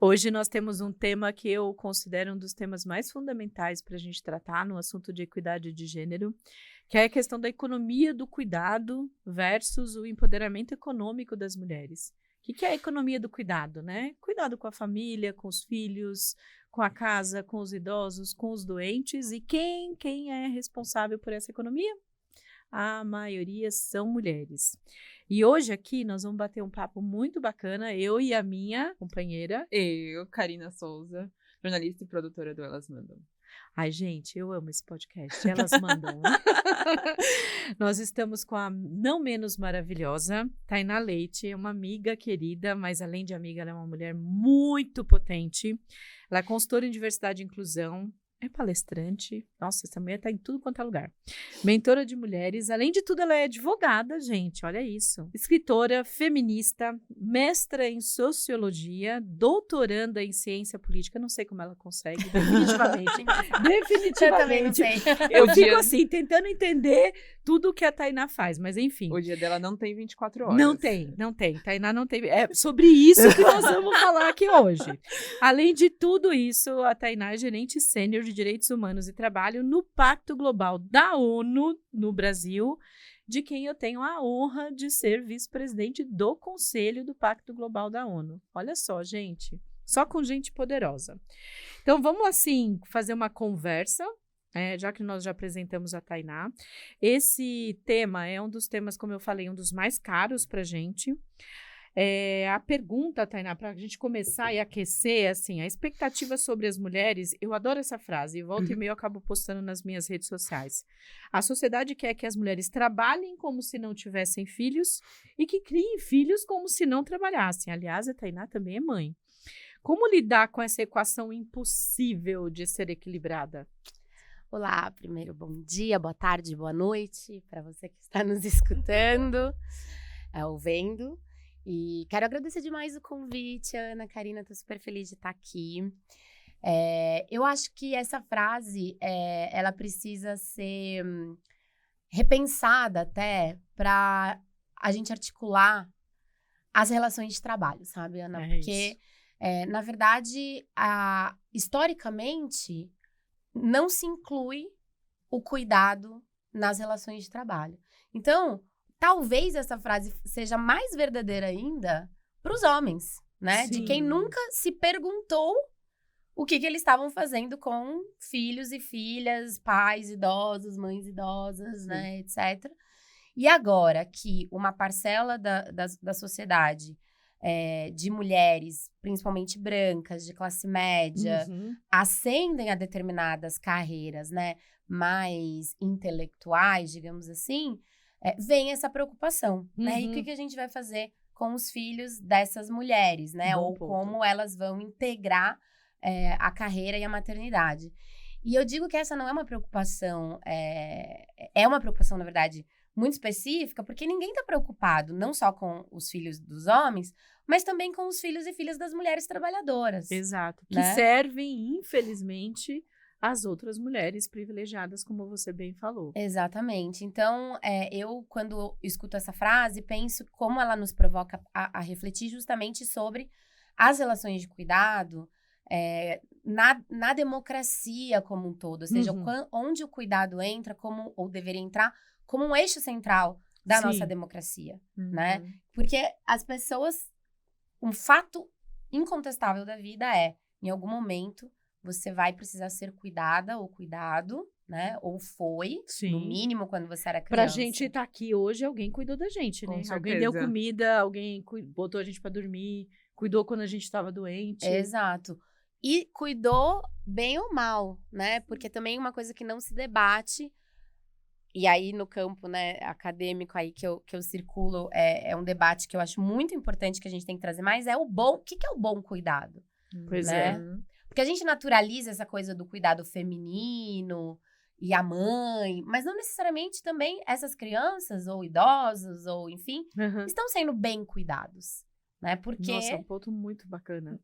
Hoje nós temos um tema que eu considero um dos temas mais fundamentais para a gente tratar no assunto de equidade de gênero, que é a questão da economia do cuidado versus o empoderamento econômico das mulheres. O que é a economia do cuidado, né? Cuidado com a família, com os filhos, com a casa, com os idosos, com os doentes. E quem é responsável por essa economia? A maioria são mulheres. E hoje aqui nós vamos bater um papo muito bacana, eu e a minha companheira. Eu, Karina Souza, jornalista e produtora do Elas Mandam. Ai, gente, eu amo esse podcast. Elas mandam. Nós estamos com a não menos maravilhosa Tainá Leite, uma amiga querida, mas além de amiga, ela é uma mulher muito potente. Ela é consultora em diversidade e inclusão, é palestrante. Nossa, essa mulher está em tudo quanto é lugar. Mentora de mulheres. Além de tudo, ela é advogada, gente. Olha isso. Escritora, feminista, mestra em sociologia, doutoranda em ciência política. Não sei como ela consegue, definitivamente. Definitivamente. Eu também não sei. Eu fico assim, tentando entender tudo o que a Tainá faz, mas enfim. O dia dela não tem 24 horas. Não tem. Tainá não tem. É sobre isso que nós vamos falar aqui hoje. Além de tudo isso, a Tainá é gerente sênior de Direitos Humanos e Trabalho no Pacto Global da ONU no Brasil, de quem eu tenho a honra de ser vice-presidente do Conselho do Pacto Global da ONU. Olha só, gente. Só com gente poderosa. Então, vamos assim fazer uma conversa. Já que nós já apresentamos a Tainá. Esse tema é um dos temas, como eu falei, um dos mais caros para a gente. A pergunta, Tainá, para a gente começar e aquecer, assim, a expectativa sobre as mulheres, eu adoro essa frase, e volta e meia eu acabo postando nas minhas redes sociais. A sociedade quer que as mulheres trabalhem como se não tivessem filhos e que criem filhos como se não trabalhassem. Aliás, a Tainá também é mãe. Como lidar com essa equação impossível de ser equilibrada? Olá, primeiro bom dia, boa tarde, boa noite para você que está nos escutando, ouvindo. E quero agradecer demais o convite, Ana, Karina, estou super feliz de estar aqui. Eu acho que essa frase, ela precisa ser repensada até para a gente articular as relações de trabalho, sabe, Ana? Porque, na verdade, historicamente, não se inclui o cuidado nas relações de trabalho. Então, talvez essa frase seja mais verdadeira ainda para os homens, né? Sim. De quem nunca se perguntou o que eles estavam fazendo com filhos e filhas, pais idosos, mães idosas, né, etc. E agora que uma parcela da sociedade de mulheres, principalmente brancas, de classe média, ascendem a determinadas carreiras, né, mais intelectuais, digamos assim, vem essa preocupação, né? E o que a gente vai fazer com os filhos dessas mulheres, né? Ou como elas vão integrar a carreira e a maternidade. E eu digo que essa não é uma preocupação, é uma preocupação, na verdade, muito específica, porque ninguém está preocupado, não só com os filhos dos homens, mas também com os filhos e filhas das mulheres trabalhadoras. Exato. Né? Que servem, infelizmente, às outras mulheres privilegiadas, como você bem falou. Exatamente. Então, eu, quando escuto essa frase, penso como ela nos provoca a refletir justamente sobre as relações de cuidado na democracia como um todo. Ou seja, onde o cuidado entra, ou deveria entrar, como um eixo central da nossa democracia, né? Porque as pessoas, um fato incontestável da vida em algum momento, você vai precisar ser cuidada ou cuidado, né? Ou foi, no mínimo, quando você era criança. Pra gente estar aqui hoje, alguém cuidou da gente, né? Alguém deu comida, alguém botou a gente pra dormir, cuidou quando a gente estava doente. Exato. E cuidou bem ou mal, né? Porque também uma coisa que não se debate, e aí no campo, né, acadêmico aí que eu circulo, é um debate que eu acho muito importante que a gente tem que trazer mais, o que é o bom cuidado? Pois né? Porque a gente naturaliza essa coisa do cuidado feminino e a mãe, mas não necessariamente também essas crianças ou idosos ou enfim, estão sendo bem cuidados, né? Porque nossa, é um ponto muito bacana.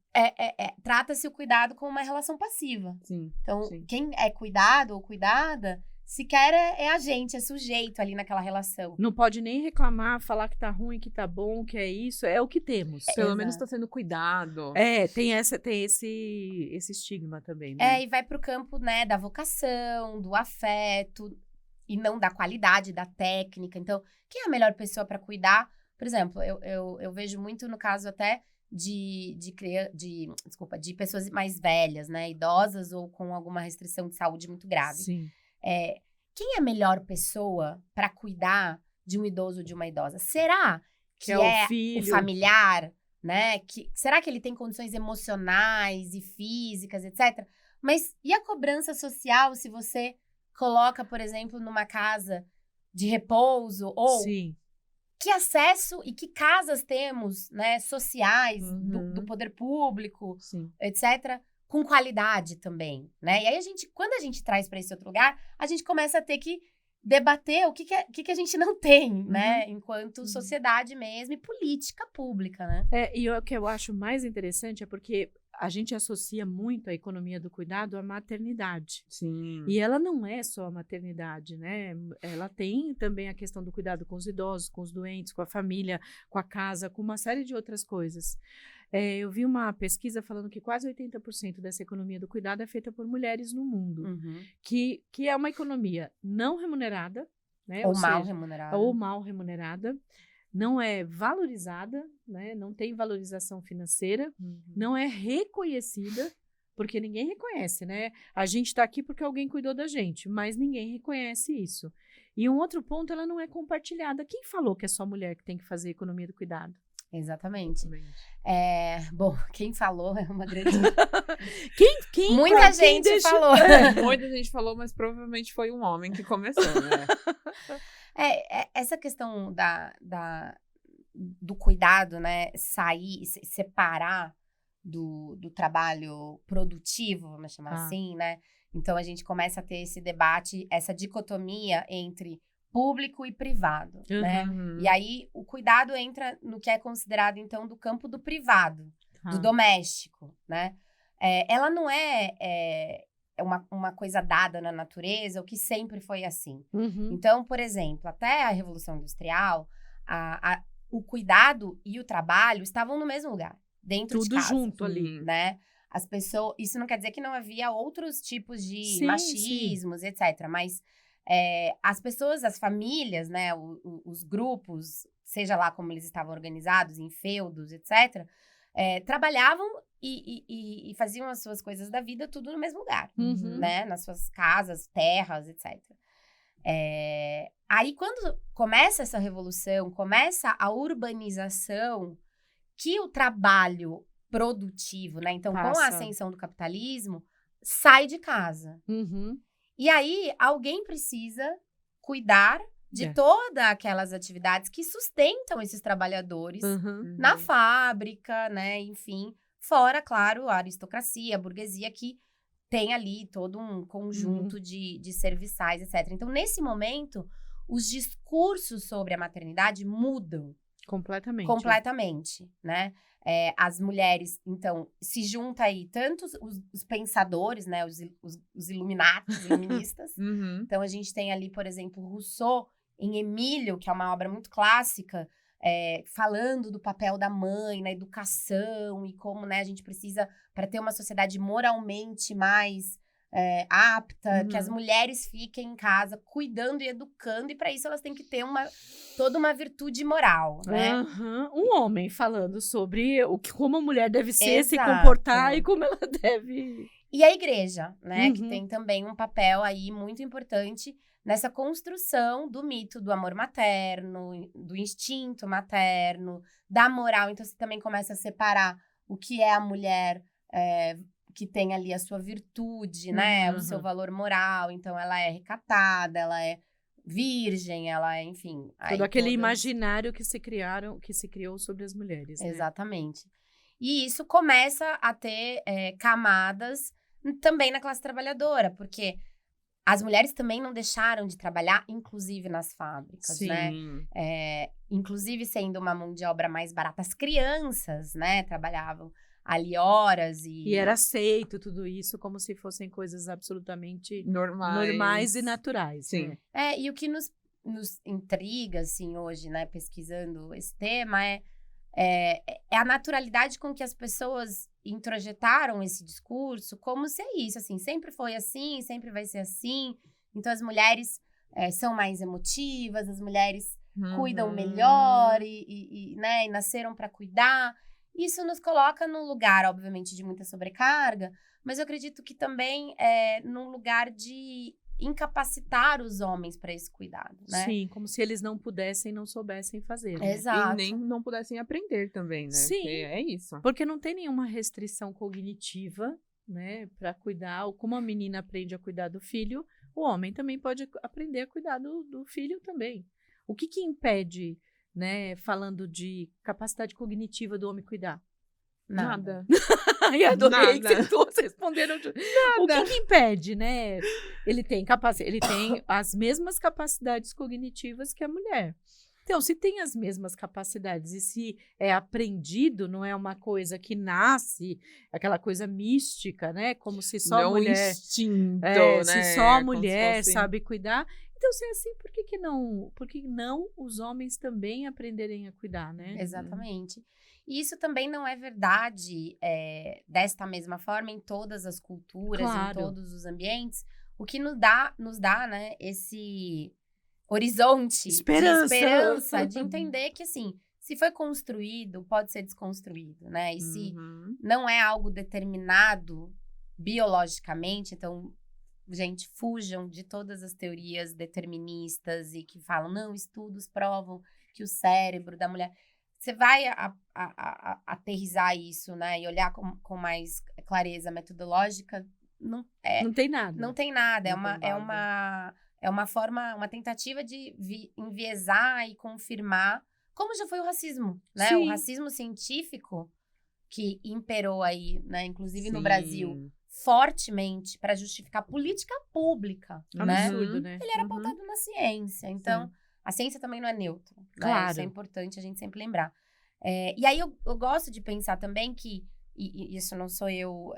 Trata-se o cuidado como uma relação passiva. Sim. Então, quem é cuidado ou cuidada sequer é agente, é sujeito ali naquela relação. Não pode nem reclamar, falar que tá ruim, que tá bom, que é isso. É o que temos. Pelo Exato. menos tá sendo cuidado. Tem esse estigma também, né? E vai pro campo, né, da vocação, do afeto, e não da qualidade, da técnica. Então, quem é a melhor pessoa para cuidar? Por exemplo, eu vejo muito no caso até de pessoas mais velhas, né, idosas ou com alguma restrição de saúde muito grave. Sim. Quem é a melhor pessoa para cuidar de um idoso ou de uma idosa? Será que é o filho, o familiar, né? Será que ele tem condições emocionais e físicas, etc? Mas e a cobrança social se você coloca, por exemplo, numa casa de repouso? Ou Sim. que acesso e que casas temos, né? Sociais, do poder público, Sim. etc., com qualidade também, né? E aí, quando a gente traz para esse outro lugar, a gente começa a ter que debater o que a gente não tem, né? Enquanto sociedade mesmo e política pública, né? E o que eu acho mais interessante é porque a gente associa muito a economia do cuidado à maternidade. Sim. E ela não é só a maternidade, né? Ela tem também a questão do cuidado com os idosos, com os doentes, com a família, com a casa, com uma série de outras coisas. Eu vi uma pesquisa falando que quase 80% dessa economia do cuidado é feita por mulheres no mundo, que é uma economia não remunerada, né? Ou mal remunerada. Ou mal remunerada, não é valorizada, né? Não tem valorização financeira, não é reconhecida, porque ninguém reconhece, né? A gente está aqui porque alguém cuidou da gente, mas ninguém reconhece isso. E um outro ponto, ela não é compartilhada. Quem falou que é só mulher que tem que fazer economia do cuidado? Exatamente. Bom, quem falou é uma grande... Muita gente falou. Muita gente falou, mas provavelmente foi um homem que começou, né? Essa questão do cuidado, né? Separar do trabalho produtivo, vamos chamar assim, né? Então, a gente começa a ter esse debate, essa dicotomia entre público e privado, né? E aí, o cuidado entra no que é considerado, então, do campo do privado, do doméstico, né? Ela não é uma coisa dada na natureza, o que sempre foi assim. Então, por exemplo, até a Revolução Industrial, o cuidado e o trabalho estavam no mesmo lugar, dentro de casa. Tudo junto ali. Né? As pessoas... Isso não quer dizer que não havia outros tipos de machismos, etc. Mas as pessoas, as famílias, né, os grupos, seja lá como eles estavam organizados, em feudos, etc., trabalhavam e faziam as suas coisas da vida tudo no mesmo lugar, né? Nas suas casas, terras, etc. Aí, quando começa essa revolução, começa a urbanização, que o trabalho produtivo, né? Então, com a ascensão do capitalismo, sai de casa. E aí, alguém precisa cuidar de todas aquelas atividades que sustentam esses trabalhadores na fábrica, né? Enfim, fora, claro, a aristocracia, a burguesia, que tem ali todo um conjunto de serviçais, etc. Então, nesse momento, os discursos sobre a maternidade mudam. Completamente, né? As mulheres, então, se junta aí tanto os pensadores, né? Os iluminatis, iluministas. Então, a gente tem ali, por exemplo, Rousseau, em Emílio, que é uma obra muito clássica, falando do papel da mãe na educação e como, né, a gente precisa, para ter uma sociedade moralmente mais apta, que as mulheres fiquem em casa cuidando e educando, e para isso elas têm que ter toda uma virtude moral, né? Um homem falando sobre como a mulher deve ser, se comportar e como ela deve... E a igreja, né, que tem também um papel aí muito importante nessa construção do mito do amor materno, do instinto materno, da moral. Então, você também começa a separar o que é a mulher que tem ali a sua virtude, né? O seu valor moral. Então, ela é recatada, ela é virgem, ela é, enfim... Todo aquele imaginário que se criou sobre as mulheres, né? Exatamente. E isso começa a ter camadas também na classe trabalhadora, porque as mulheres também não deixaram de trabalhar, inclusive nas fábricas, né? Inclusive sendo uma mão de obra mais barata. As crianças, né, trabalhavam. ali horas E era aceito tudo isso como se fossem coisas absolutamente normais e naturais. Sim. Né? E o que nos intriga, assim, hoje, né, pesquisando esse tema, é a naturalidade com que as pessoas introjetaram esse discurso, como se é isso, assim, sempre foi assim, sempre vai ser assim. Então, as mulheres são mais emotivas, as mulheres cuidam melhor né, e nasceram para cuidar. Isso nos coloca num lugar, obviamente, de muita sobrecarga, mas eu acredito que também num lugar de incapacitar os homens para esse cuidado, né? Sim, como se eles não pudessem, não soubessem fazer. Né? Exato. E nem não pudessem aprender também, né? Sim. Porque é isso. Porque não tem nenhuma restrição cognitiva, né, para cuidar. Ou como a menina aprende a cuidar do filho, o homem também pode aprender a cuidar do filho também. O que impede, né, falando de capacidade cognitiva do homem cuidar? Nada. Ai, adorei que Nada. vocês todos responderam. O que impede, né? Ele tem as mesmas capacidades cognitivas que a mulher. Então, se tem as mesmas capacidades e se é aprendido, não é uma coisa que nasce, aquela coisa mística, né? Como se só a mulher... instinto, né? Se só a Como se mulher fosse- sabe cuidar. Então, se é assim, por que não os homens também aprenderem a cuidar, né? Exatamente. E isso também não é verdade desta mesma forma em todas as culturas, Claro. em todos os ambientes. O que nos dá, né, esse horizonte Esperança. de esperança, de entender que, assim, se foi construído, pode ser desconstruído, né? E se não é algo determinado biologicamente, então, gente, fujam de todas as teorias deterministas e que falam, não, estudos provam que o cérebro da mulher... Você vai aterrizar isso, né? E olhar com mais clareza metodológica, Não tem nada. não tem nada. Não tem base. É uma forma, uma tentativa de enviesar e confirmar, como já foi o racismo, né? Sim. O racismo científico que imperou aí, né? Inclusive no Sim. Brasil, fortemente para justificar política pública, né? Absurdo, né? Ele era pautado na ciência. Então, a ciência também não é neutra. Né? Claro. Isso é importante a gente sempre lembrar. E aí, eu gosto de pensar também que, e isso não sou eu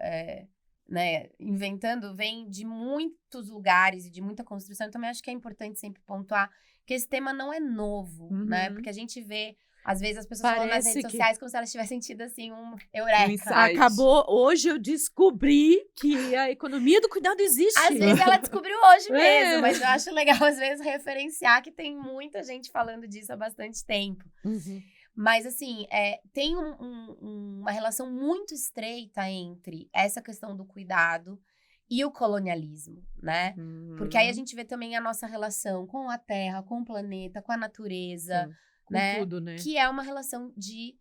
né, inventando, vem de muitos lugares e de muita construção. Eu também acho que é importante sempre pontuar que esse tema não é novo, né? Porque a gente vê, às vezes, as pessoas falando nas redes sociais como se elas tivessem tido, assim, um eureka. insight. Acabou. Hoje eu descobri que a economia do cuidado existe. Às vezes ela descobriu hoje É. mesmo, mas eu acho legal, às vezes, referenciar que tem muita gente falando disso há bastante tempo. Uhum. Mas, assim, tem uma relação muito estreita entre essa questão do cuidado e o colonialismo, né? Porque aí a gente vê também a nossa relação com a terra, com o planeta, com a natureza, Sim. Com né? tudo, né? Que é uma relação de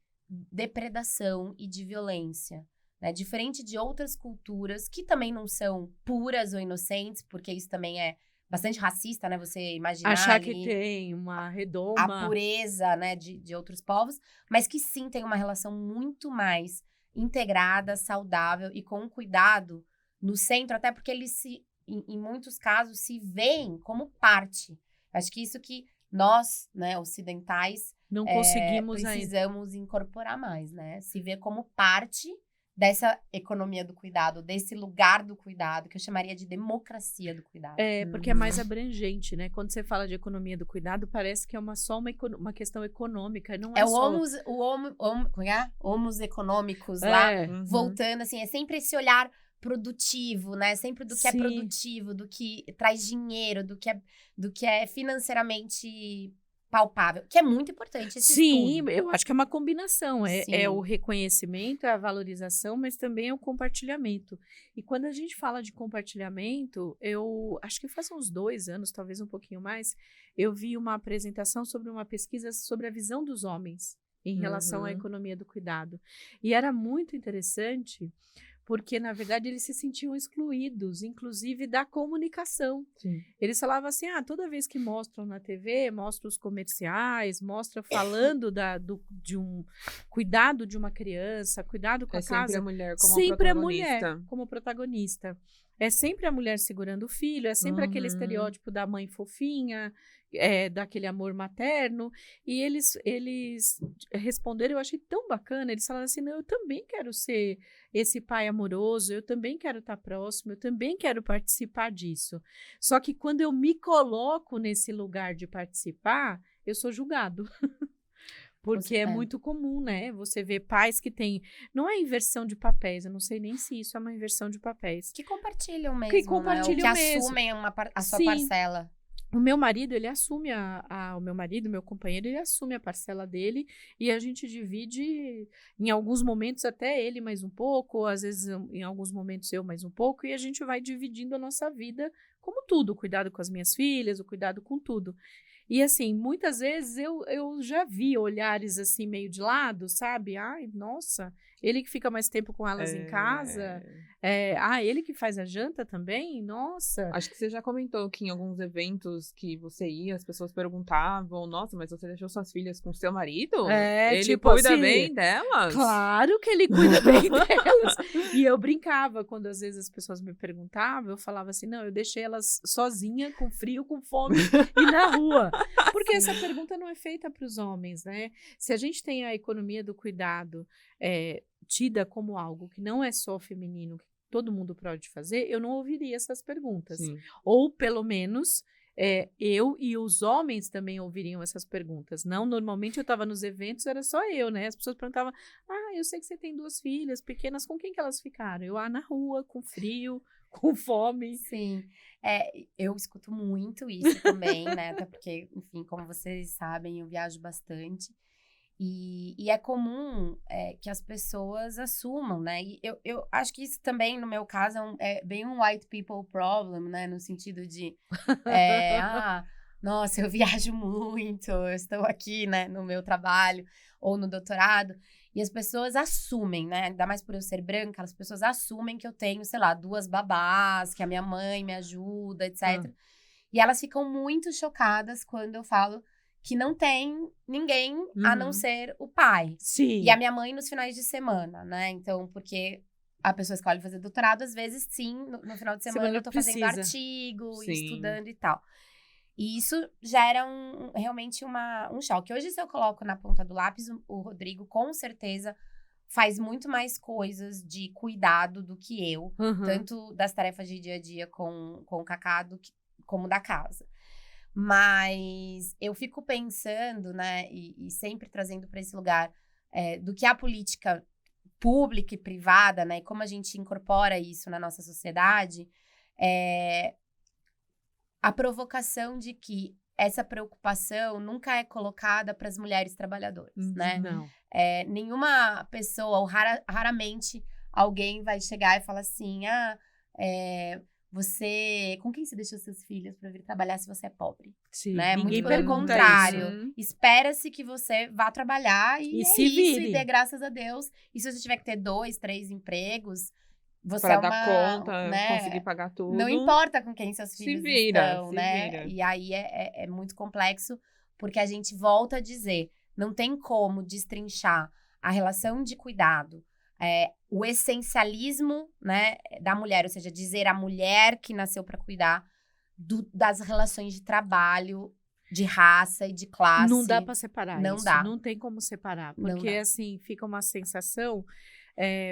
depredação e de violência. Né? Diferente de outras culturas que também não são puras ou inocentes, porque isso também é bastante racista, né? Você imaginar Achar ali que tem uma a redoma. pureza, né, de outros povos, mas que sim tem uma relação muito mais integrada, saudável e com cuidado no centro, até porque eles em muitos casos, se veem como parte. Acho que isso que nós, né, ocidentais, Não conseguimos ainda. precisamos incorporar mais, né? Se ver como parte dessa economia do cuidado, desse lugar do cuidado, que eu chamaria de democracia do cuidado. Porque é mais abrangente, né? Quando você fala de economia do cuidado, parece que é só uma questão econômica. Não é, É só... homos econômicos lá, É. voltando, assim, é sempre esse olhar produtivo, né? Sempre do que é Sim. produtivo, do que traz dinheiro, do que é financeiramente palpável, que é muito importante esse Sim, estudo. eu acho que é uma combinação. É Sim. o reconhecimento, é a valorização, mas também é o compartilhamento. E quando a gente fala de compartilhamento, eu acho que faz uns 2 anos, talvez um pouquinho mais, eu vi uma apresentação sobre uma pesquisa sobre a visão dos homens em relação à economia do cuidado. E era muito interessante, porque, na verdade, eles se sentiam excluídos, inclusive da comunicação. Sim. Eles falavam assim, toda vez que mostram na TV, mostra os comerciais, mostra falando de um cuidado de uma criança, cuidado com a sempre casa. a mulher como Sempre protagonista. a mulher como protagonista. É sempre a mulher segurando o filho, é sempre aquele estereótipo da mãe fofinha, daquele amor materno. E eles responderam, eu achei tão bacana, eles falaram assim, não, eu também quero ser esse pai amoroso, eu também quero estar próximo, eu também quero participar disso. Só que quando eu me coloco nesse lugar de participar, eu sou julgado. Porque é muito comum, né? Você vê pais que têm... Não é inversão de papéis, eu não sei nem se isso é uma inversão de papéis. Que compartilham mesmo, Que compartilham né? Ou que mesmo. assumem a sua Sim. parcela. O meu marido, ele assume o meu marido, meu companheiro, ele assume a parcela dele e a gente divide, em alguns momentos até ele mais um pouco, às vezes em alguns momentos eu mais um pouco, e a gente vai dividindo a nossa vida como tudo, o cuidado com as minhas filhas, o cuidado com tudo. E assim, muitas vezes eu já vi olhares assim meio de lado, sabe? Ai, nossa, ele que fica mais tempo com elas em casa. Ele que faz a janta também? Nossa. Acho que você já comentou que em alguns eventos que você ia, as pessoas perguntavam, nossa, mas você deixou suas filhas com seu marido? Ele tipo cuida assim, bem delas? Claro que ele cuida bem delas. E eu brincava, quando às vezes as pessoas me perguntavam, eu falava assim, não, eu deixei elas sozinha, com frio, com fome e na rua. Porque essa pergunta não é feita para os homens, né? Se a gente tem a economia do cuidado tida como algo que não é só feminino, que todo mundo pode fazer, eu não ouviria essas perguntas. Sim. Ou, pelo menos, eu e os homens também ouviriam essas perguntas. Não, normalmente eu estava nos eventos, era só eu, né? As pessoas perguntavam, eu sei que você tem 2 filhas pequenas, com quem que elas ficaram? Eu, na rua, com frio, com fome. Sim, eu escuto muito isso também, né? Até porque, enfim, como vocês sabem, eu viajo bastante. E é comum que as pessoas assumam, né? E eu acho que isso também, no meu caso, é bem um white people problem, né? No sentido de, nossa, eu viajo muito, eu estou aqui, né, no meu trabalho ou no doutorado. E as pessoas assumem, né? Ainda mais por eu ser branca, as pessoas assumem que eu tenho, sei lá, 2 babás, que a minha mãe me ajuda, etc. E elas ficam muito chocadas quando eu falo que não tem ninguém a não ser o pai. Sim. E a minha mãe nos finais de semana, né? Então, porque a pessoa escolhe fazer doutorado, às vezes, sim, no final de semana eu tô fazendo artigo, estudando e tal. E isso gera realmente um choque. Hoje, se eu coloco na ponta do lápis, o Rodrigo, com certeza, faz muito mais coisas de cuidado do que eu. Tanto das tarefas de dia a dia com o Cacá, como da casa. Mas eu fico pensando, né, e sempre trazendo para esse lugar do que a política pública e privada, né, e como a gente incorpora isso na nossa sociedade, a provocação de que essa preocupação nunca é colocada para as mulheres trabalhadoras, né? Não. Nenhuma pessoa, ou raramente alguém vai chegar e falar assim, com quem você deixou seus filhos para vir trabalhar se você é pobre? Sim, né? ninguém Muito pelo pergunta contrário. isso. Espera-se que você vá trabalhar e se isso, vire. e dê graças a Deus. E se você tiver que ter 2, 3 empregos, você Pra dar conta, né? conseguir pagar tudo. Não importa com quem seus filhos estão, né? Vira. E aí é muito complexo, porque a gente volta a dizer, não tem como destrinchar a relação de cuidado, o essencialismo, né, da mulher, ou seja, dizer a mulher que nasceu para cuidar das relações de trabalho, de raça e de classe. Não dá para separar Não isso. dá. Não tem como separar. Não Porque, dá. assim, fica uma sensação...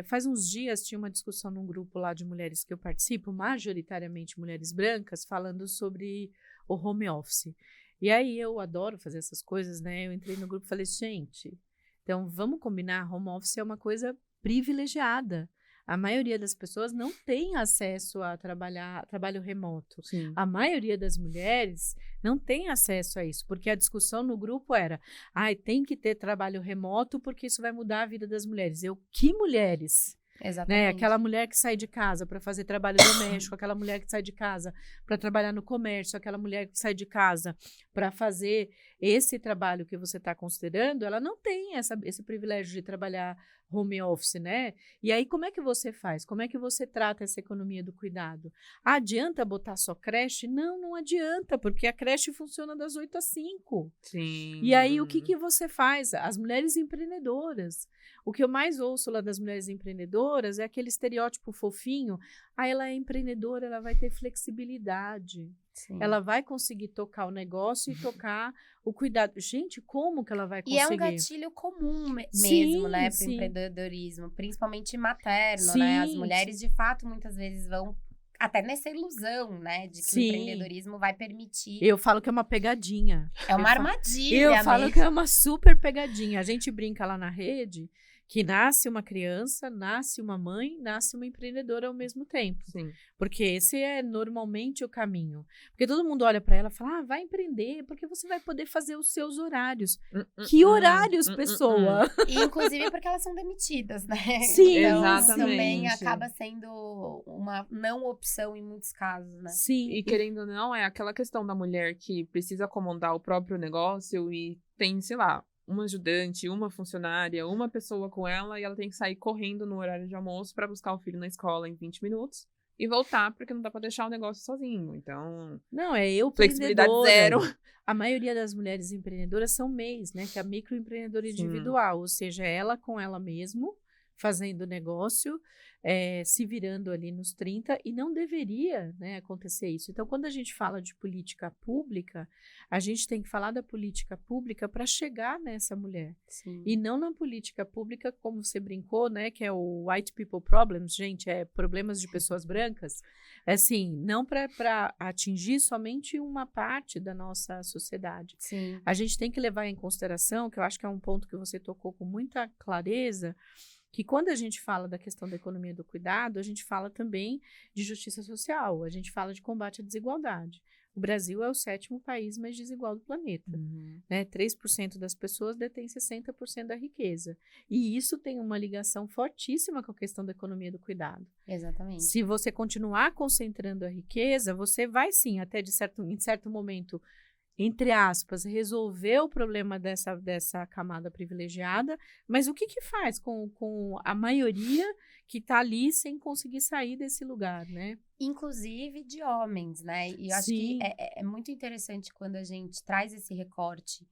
faz uns dias tinha uma discussão num grupo lá de mulheres que eu participo, majoritariamente mulheres brancas, falando sobre o home office. E aí eu adoro fazer essas coisas, né? Eu entrei no grupo e falei, gente, então vamos combinar, home office é uma coisa privilegiada. A maioria das pessoas não tem acesso a trabalho remoto. Sim. A maioria das mulheres não tem acesso a isso, porque a discussão no grupo era, tem que ter trabalho remoto porque isso vai mudar a vida das mulheres. Que mulheres? Exatamente. Né? Aquela mulher que sai de casa para fazer trabalho doméstico, aquela mulher que sai de casa para trabalhar no comércio, aquela mulher que sai de casa para fazer esse trabalho que você está considerando, ela não tem esse privilégio de trabalhar home office, né? E aí, como é que você faz? Como é que você trata essa economia do cuidado? Adianta botar só creche? Não, não adianta, porque a creche funciona das 8 às 5. Sim. E aí, o que você faz? As mulheres empreendedoras. O que eu mais ouço lá das mulheres empreendedoras é aquele estereótipo fofinho. Ah, ela é empreendedora, ela vai ter flexibilidade. Sim. Ela vai conseguir tocar o negócio e tocar o cuidado. Gente, como que ela vai conseguir? E é um gatilho comum Sim, mesmo, né, para o sim. empreendedorismo, principalmente materno, Sim, né? As mulheres, de fato, muitas vezes vão até nessa ilusão, né, de que Sim. o empreendedorismo vai permitir. Eu falo que é uma pegadinha. É uma armadilha. Eu falo que é uma super pegadinha. A gente brinca lá na rede que nasce uma criança, nasce uma mãe, nasce uma empreendedora ao mesmo tempo. Sim. Porque esse é normalmente o caminho. Porque todo mundo olha para ela e fala, vai empreender, porque você vai poder fazer os seus horários. Que horários, pessoa? E, inclusive, porque elas são demitidas, né? Sim, então, exatamente. também acaba sendo uma não opção em muitos casos, né? Sim. E querendo ou não, é aquela questão da mulher que precisa comandar o próprio negócio e tem, sei lá, uma ajudante, uma funcionária, uma pessoa com ela e ela tem que sair correndo no horário de almoço para buscar o filho na escola em 20 minutos e voltar, porque não dá para deixar o negócio sozinho. Então, não, é eu flexibilidade zero. A maioria das mulheres empreendedoras são MEIs, né? Que é a microempreendedora individual, ou seja, ela com ela mesmo, fazendo negócio, se virando ali nos 30, e não deveria, né, acontecer isso. Então, quando a gente fala de política pública, a gente tem que falar da política pública para chegar nessa mulher. Sim. E não na política pública, como você brincou, né, que é o white people problems, gente, é problemas de pessoas brancas, assim, não para atingir somente uma parte da nossa sociedade. Sim. A gente tem que levar em consideração, que eu acho que é um ponto que você tocou com muita clareza, que quando a gente fala da questão da economia do cuidado, a gente fala também de justiça social, a gente fala de combate à desigualdade. O Brasil é o 7º país mais desigual do planeta. Né? 3% das pessoas detêm 60% da riqueza. E isso tem uma ligação fortíssima com a questão da economia do cuidado. Exatamente. Se você continuar concentrando a riqueza, você vai sim, até em certo momento, entre aspas, resolver o problema dessa camada privilegiada, mas o que faz com a maioria que está ali sem conseguir sair desse lugar, né? Inclusive de homens, né? E eu acho que é muito interessante quando a gente traz esse recorte,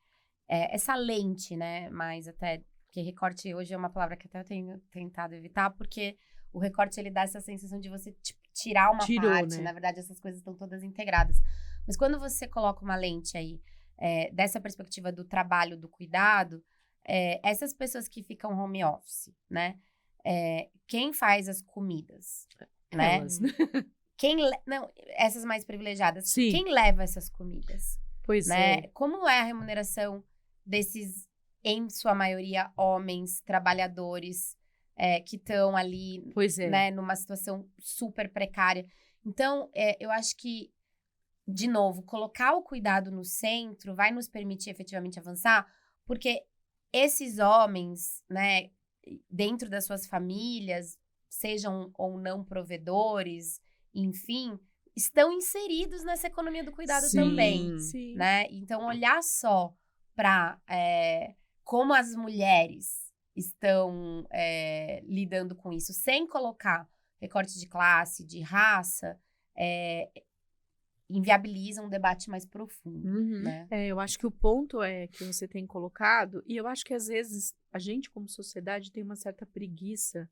essa lente, né? Mas até, porque recorte hoje é uma palavra que até eu tenho tentado evitar, porque o recorte, ele dá essa sensação de você tirar uma parte, né? Na verdade, essas coisas estão todas integradas. Mas quando você coloca uma lente aí, dessa perspectiva do trabalho, do cuidado, essas pessoas que ficam home office, né? Quem faz as comidas, né? Elas. Não, essas mais privilegiadas. Sim. Quem leva essas comidas? Pois né? é. Como é a remuneração desses, em sua maioria, homens trabalhadores que estão ali, Pois é. né, numa situação super precária? Então, eu acho que, de novo, colocar o cuidado no centro vai nos permitir efetivamente avançar, porque esses homens, né, dentro das suas famílias, sejam ou não provedores, enfim, estão inseridos nessa economia do cuidado também, sim. né? Então, olhar só para como as mulheres estão lidando com isso, sem colocar recorte de classe, de raça, inviabiliza um debate mais profundo, né? Eu acho que o ponto que você tem colocado, e eu acho que às vezes a gente como sociedade tem uma certa preguiça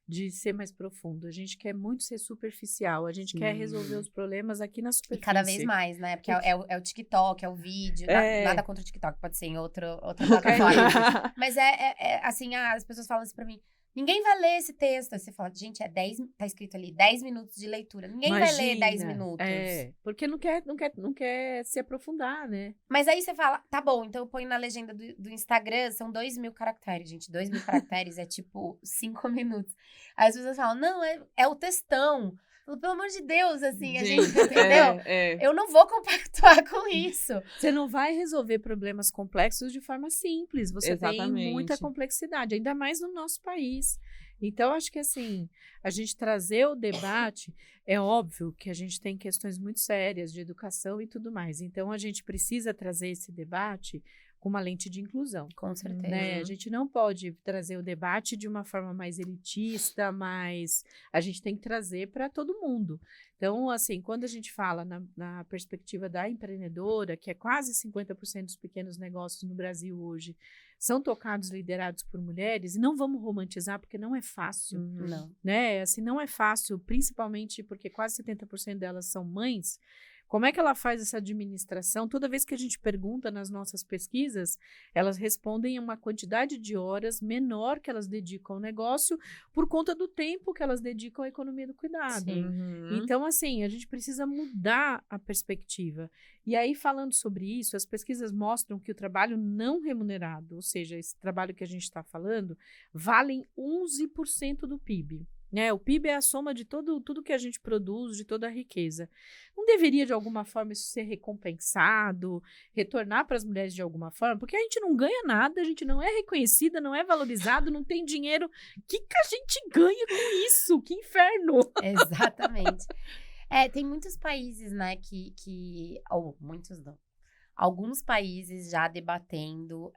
de ser mais profundo. A gente quer muito ser superficial, a gente quer resolver os problemas aqui na superfície. E cada vez mais, né? Porque é o TikTok, é o vídeo, nada contra o TikTok, pode ser em outra plataforma. Mas assim, as pessoas falam assim pra mim, ninguém vai ler esse texto. Aí você fala, gente, tá escrito ali 10 minutos de leitura. Ninguém vai ler 10 minutos. Porque não quer se aprofundar, né? Mas aí você fala, tá bom, então eu ponho na legenda do Instagram, são 2.000 caracteres, gente. 2.000 caracteres é tipo 5 minutos. Aí as pessoas falam, não, é o textão. Pelo amor de Deus, assim, a gente, entendeu? Eu não vou compactuar com isso. Você não vai resolver problemas complexos de forma simples. Você tem muita complexidade, ainda mais no nosso país. Então, acho que, assim, a gente trazer o debate, é óbvio que a gente tem questões muito sérias de educação e tudo mais. Então, a gente precisa trazer esse debate com uma lente de inclusão. Com certeza. Né? A gente não pode trazer o debate de uma forma mais elitista, mas a gente tem que trazer para todo mundo. Então, assim, quando a gente fala na perspectiva da empreendedora, que é quase 50% dos pequenos negócios no Brasil hoje, são tocados, liderados por mulheres, e não vamos romantizar, porque não é fácil. Não. Né? Assim, não é fácil, principalmente porque quase 70% delas são mães. Como é que ela faz essa administração? Toda vez que a gente pergunta nas nossas pesquisas, elas respondem a uma quantidade de horas menor que elas dedicam ao negócio por conta do tempo que elas dedicam à economia do cuidado. Sim. Então, assim, a gente precisa mudar a perspectiva. E aí, falando sobre isso, as pesquisas mostram que o trabalho não remunerado, ou seja, esse trabalho que a gente está falando, valem 11% do PIB. Né? O PIB é a soma de tudo que a gente produz, de toda a riqueza. Não deveria, de alguma forma, isso ser recompensado, retornar para as mulheres de alguma forma? Porque a gente não ganha nada, a gente não é reconhecida, não é valorizado, não tem dinheiro. O que a gente ganha com isso? Que inferno! Exatamente. Tem muitos países, né, ou muitos não. Alguns países já debatendo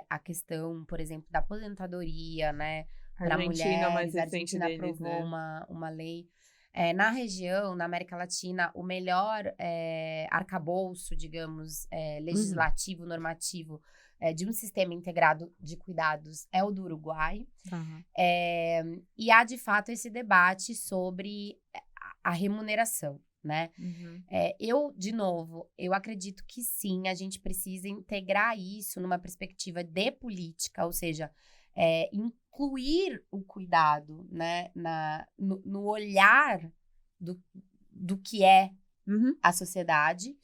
a questão, por exemplo, da aposentadoria, né? Para mulheres, mais a recente Argentina deles, aprovou né? uma lei. Na região, na América Latina, o melhor arcabouço, digamos, legislativo, normativo, de um sistema integrado de cuidados é o do Uruguai. Uhum. E há, de fato, esse debate sobre a remuneração, né? De novo, eu acredito que sim, a gente precisa integrar isso numa perspectiva de política, ou seja, incluir o cuidado, né, no olhar do que é a sociedade.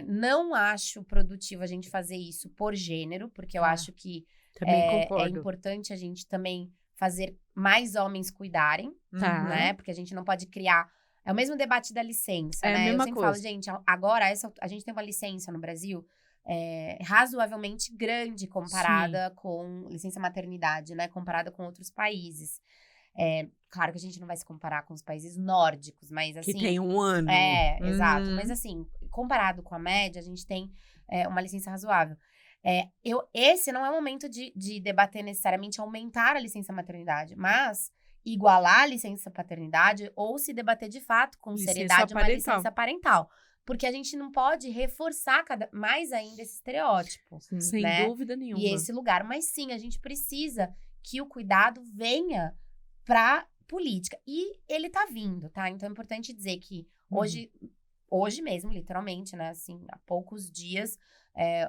Não acho produtivo a gente fazer isso por gênero, porque eu acho que é importante a gente também fazer mais homens cuidarem, né? Porque a gente não pode criar... É o mesmo debate da licença, né? Eu sempre falo, gente, agora a gente tem uma licença no Brasil razoavelmente grande comparada com licença maternidade, né? Comparada com outros países. Claro que a gente não vai se comparar com os países nórdicos, mas assim... Que tem um ano. Exato. Mas assim, comparado com a média, a gente tem uma licença razoável. Esse não é o momento de debater necessariamente aumentar a licença maternidade, mas igualar a licença paternidade ou se debater de fato com seriedade uma licença parental. Porque a gente não pode reforçar mais ainda esse estereótipo. Sem dúvida nenhuma. E esse lugar. Mas sim, a gente precisa que o cuidado venha para política. E ele tá vindo, tá? Então é importante dizer que hoje mesmo, literalmente, né? Assim, há poucos dias,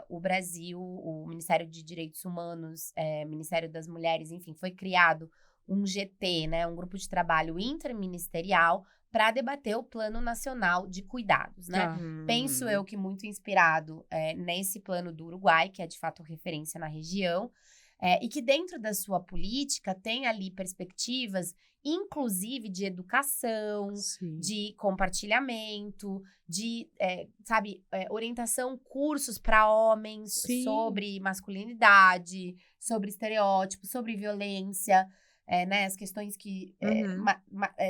o Brasil, o Ministério de Direitos Humanos, Ministério das Mulheres, enfim, foi criado um GT, né? Um grupo de trabalho interministerial para debater o Plano Nacional de Cuidados, né? Penso eu que muito inspirado nesse plano do Uruguai, que é de fato referência na região, e que dentro da sua política tem ali perspectivas, inclusive de educação, de compartilhamento, de, orientação, cursos para homens sobre masculinidade, sobre estereótipos, sobre violência, né, as questões que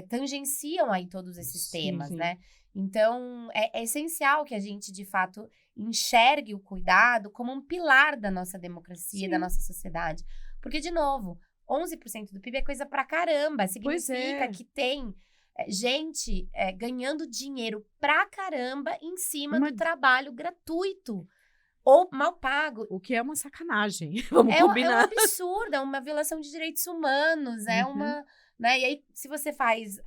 tangenciam aí todos esses temas, né? Então, é essencial que a gente, de fato, enxergue o cuidado como um pilar da nossa democracia, da nossa sociedade. Porque, de novo, 11% do PIB é coisa pra caramba. Significa que tem gente ganhando dinheiro pra caramba em cima do trabalho gratuito. Ou mal pago. O que é uma sacanagem, vamos combinar. É um absurdo, é uma violação de direitos humanos, é uma... Né? E aí, se você faz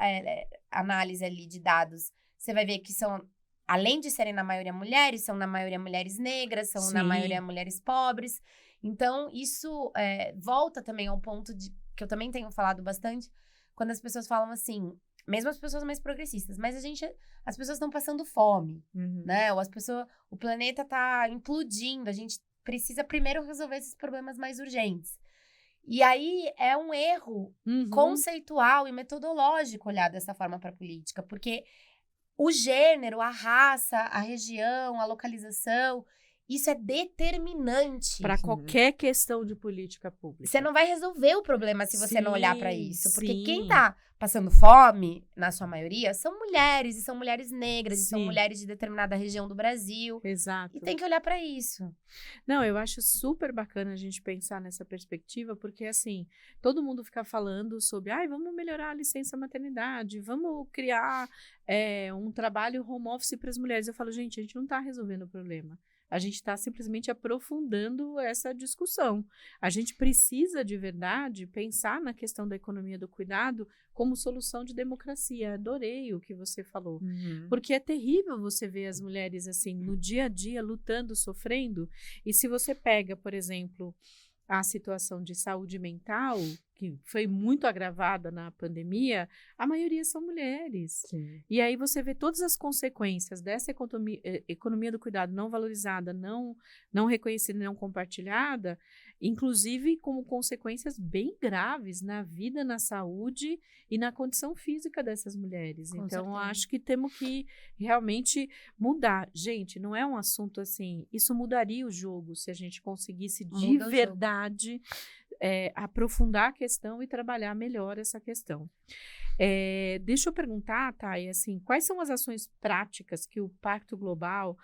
análise ali de dados, você vai ver que são, além de serem na maioria mulheres, são na maioria mulheres negras, são na maioria mulheres pobres. Então, isso volta também ao ponto que eu também tenho falado bastante, quando as pessoas falam assim... Mesmo as pessoas mais progressistas, mas as pessoas estão passando fome, né? Ou o planeta tá implodindo, a gente precisa primeiro resolver esses problemas mais urgentes. E aí é um erro conceitual e metodológico olhar dessa forma para a política, porque o gênero, a raça, a região, a localização, isso é determinante. Para qualquer questão de política pública. Você não vai resolver o problema se você não olhar para isso. Porque sim. quem tá passando fome, na sua maioria, são mulheres. E são mulheres negras. E são Sim. mulheres de determinada região do Brasil. Exato. E tem que olhar para isso. Não, eu acho super bacana a gente pensar nessa perspectiva, porque assim, todo mundo fica falando sobre, vamos melhorar a licença maternidade, vamos criar um trabalho home office para as mulheres. Eu falo, gente, a gente não está resolvendo o problema. A gente está simplesmente aprofundando essa discussão. A gente precisa, de verdade, pensar na questão da economia do cuidado como solução de democracia. Adorei o que você falou. Porque é terrível você ver as mulheres, assim, no dia a dia, lutando, sofrendo. E se você pega, por exemplo, a situação de saúde mental, que foi muito agravada na pandemia, a maioria são mulheres. Sim. E aí você vê todas as consequências dessa economia do cuidado não valorizada, não reconhecida e não compartilhada, inclusive como consequências bem graves na vida, na saúde e na condição física dessas mulheres. Com Então, certeza. acho que temos que realmente mudar. Gente, não é um assunto assim, isso mudaria o jogo se a gente conseguisse de Muda o jogo. verdade aprofundar a questão e trabalhar melhor essa questão. Deixa eu perguntar, Thay, assim, quais são as ações práticas que o Pacto Global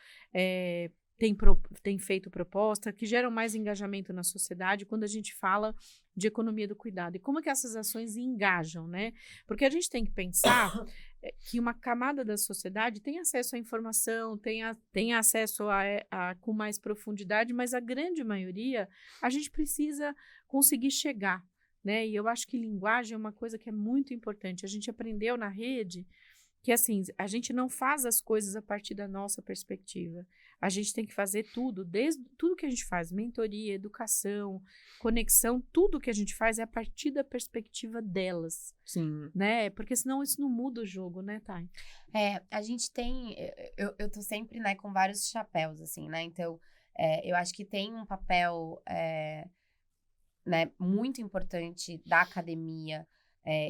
tem feito proposta, que geram mais engajamento na sociedade quando a gente fala de economia do cuidado? E como é que essas ações engajam, né? Porque a gente tem que pensar que uma camada da sociedade tem acesso à informação, tem acesso com mais profundidade, mas a grande maioria, a gente precisa conseguir chegar, né? E eu acho que linguagem é uma coisa que é muito importante. A gente aprendeu na rede que, assim, a gente não faz as coisas a partir da nossa perspectiva. A gente tem que fazer tudo, desde tudo que a gente faz, mentoria, educação, conexão, tudo que a gente faz é a partir da perspectiva delas. Sim. Né? Porque senão isso não muda o jogo, né, Thay? A gente tem... Eu tô sempre, né, com vários chapéus, assim, né? Então, eu acho que tem um papel né, muito importante da academia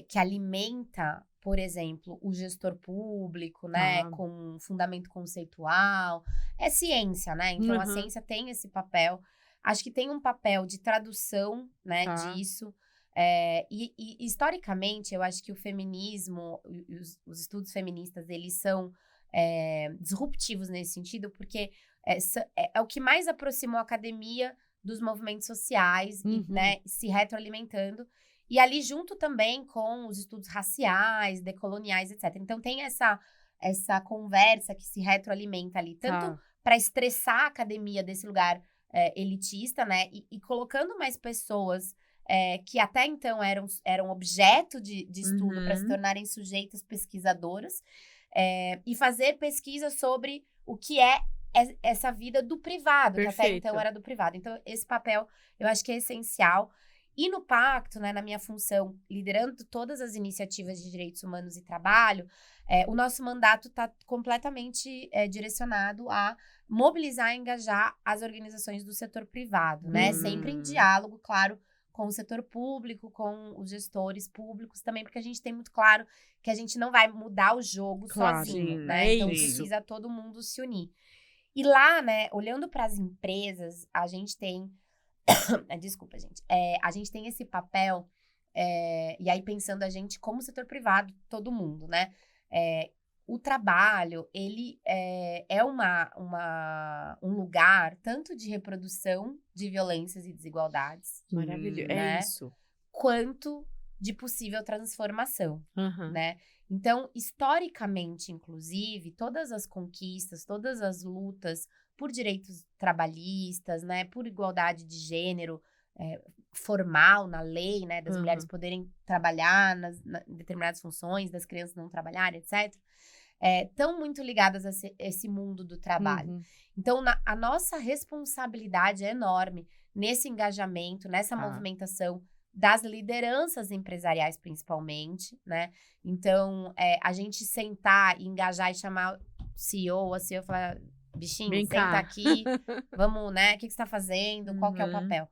que alimenta, por exemplo, o gestor público, né, com fundamento conceitual. É ciência, né? Então, a ciência tem esse papel. Acho que tem um papel de tradução, né, disso. E historicamente, eu acho que o feminismo, os estudos feministas, eles são disruptivos nesse sentido, porque é o que mais aproximou a academia dos movimentos sociais, e, né, se retroalimentando. E ali junto também com os estudos raciais, decoloniais, etc. Então tem essa conversa que se retroalimenta ali, tanto para estressar a academia desse lugar elitista, né? E colocando mais pessoas que até então eram objeto de estudo para se tornarem sujeitas pesquisadoras, e fazer pesquisa sobre o que é essa vida do privado, Perfeito. Que até então era do privado. Então, esse papel eu acho que é essencial. E no Pacto, né, na minha função, liderando todas as iniciativas de direitos humanos e trabalho, o nosso mandato está completamente direcionado a mobilizar e engajar as organizações do setor privado, né? Sempre em diálogo, claro, com o setor público, com os gestores públicos também, porque a gente tem muito claro que a gente não vai mudar o jogo sozinho, né? Então, precisa todo mundo se unir. E lá, né, olhando para as empresas, a gente tem... Desculpa, gente. A gente tem esse papel, e aí pensando a gente como setor privado, todo mundo, né? O trabalho, ele é um lugar tanto de reprodução de violências e desigualdades. Maravilhoso. Né? É isso. Quanto de possível transformação, né? Então, historicamente, inclusive, todas as conquistas, todas as lutas por direitos trabalhistas, né, por igualdade de gênero formal na lei, né, das mulheres poderem trabalhar em determinadas funções, das crianças não trabalharem, etc., estão muito ligadas a esse mundo do trabalho. Então, a nossa responsabilidade é enorme nesse engajamento, nessa movimentação das lideranças empresariais, principalmente, né? Então, a gente sentar, engajar e chamar o CEO ou a CEO e falar, bichinho, senta aqui, vamos, né? O que você está fazendo? Qual que é o papel?